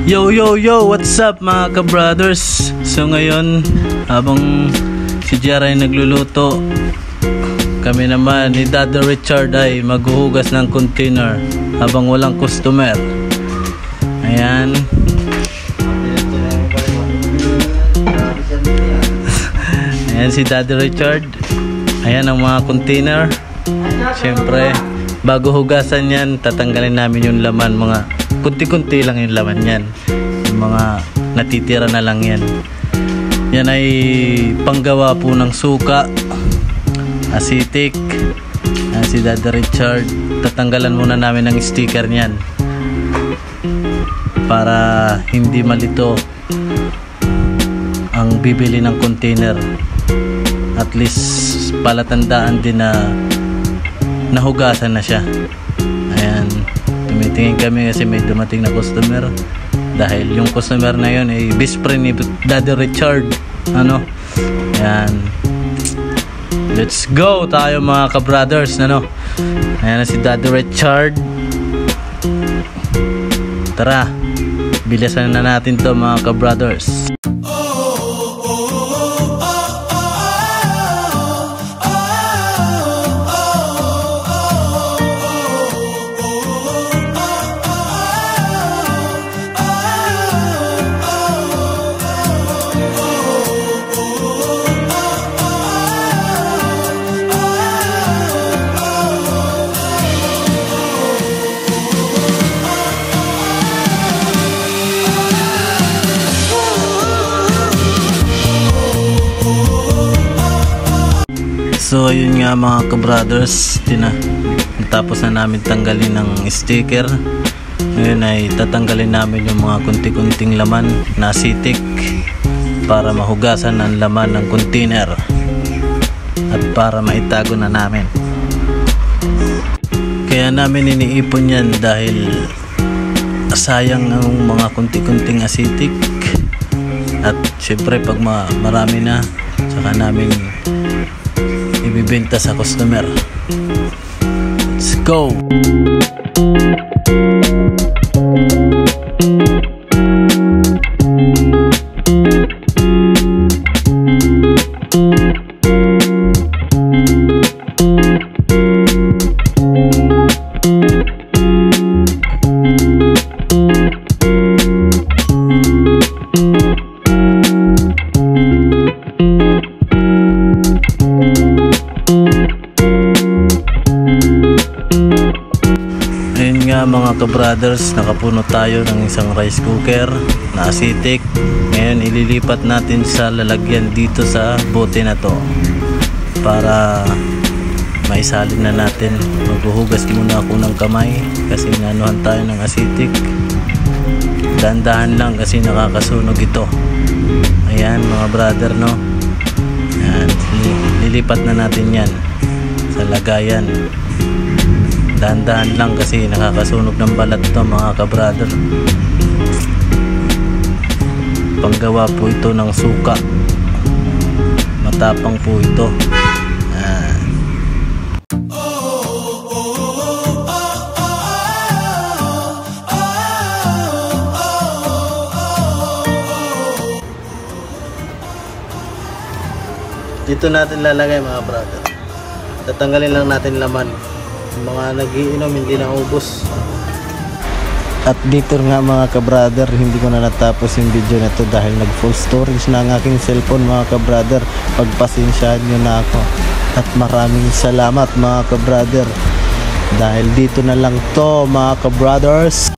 Yo yo yo, what's up mga ka-brothers? So ngayon, habang si Jera ay nagluluto, kami naman ni Daddy Richard ay maghuhugas ng container habang walang customer. Ayan. Ayan si Daddy Richard. Ayan ang mga container. Siyempre, bago hugasan yan, tatanggalin namin yung laman. Mga kunti-kunti lang yung laman yan. Yung mga natitira na lang yan. Yan ay panggawa po ng suka, asitik. Si Daddy Richard, tatanggalan muna namin ng sticker niyan para hindi malito ang bibili ng container. At least palatandaan din na nahugasan na siya. Ayan, tumitingin kami kasi may dumating na customer, dahil yung customer na yun ay best friend ni Daddy Richard. Ayan, let's go tayo mga ka-brothers. Ayan na si Daddy Richard. Tara, bilisan na natin to mga ka-brothers. So ayun nga mga ka-brothers, tapos na namin tanggalin ng sticker. Ngayon ay tatanggalin namin yung mga kunti-kunting laman na asitik para mahugasan ang laman ng container at para maitago na namin. Kaya namin iniipon yan dahil sayang ang mga kunti-kunting asitik. At syempre pag marami na, saka namin ibibenta sa customer. Let's go! Mga ka-brothers, nakapuno tayo ng isang rice cooker na asitik. Ngayon ililipat natin sa lalagyan dito sa bote na to para maisalin na natin. Maghuhugas muna ako ng kamay kasi nanuhan tayo ng asitik. Dahan-dahan lang kasi nakakasunog ito. Ayan mga brother, Ayan, lilipat na natin yan sa lagayan. Dahan-dahan lang kasi nakakasunog ng balat to mga ka-brother. Panggawa po ito ng suka. Matapang po ito. Dito natin lalagay mga brother. Tatanggalin lang natin laman. Mga nagiinom hindi na ubos. At dito nga mga ka-brother, hindi ko na natapos yung video na to dahil nag full storage na ang aking cellphone mga ka-brother. Pagpasensyahan nyo na ako. At maraming salamat mga ka-brother, dahil dito na lang to mga ka-brothers.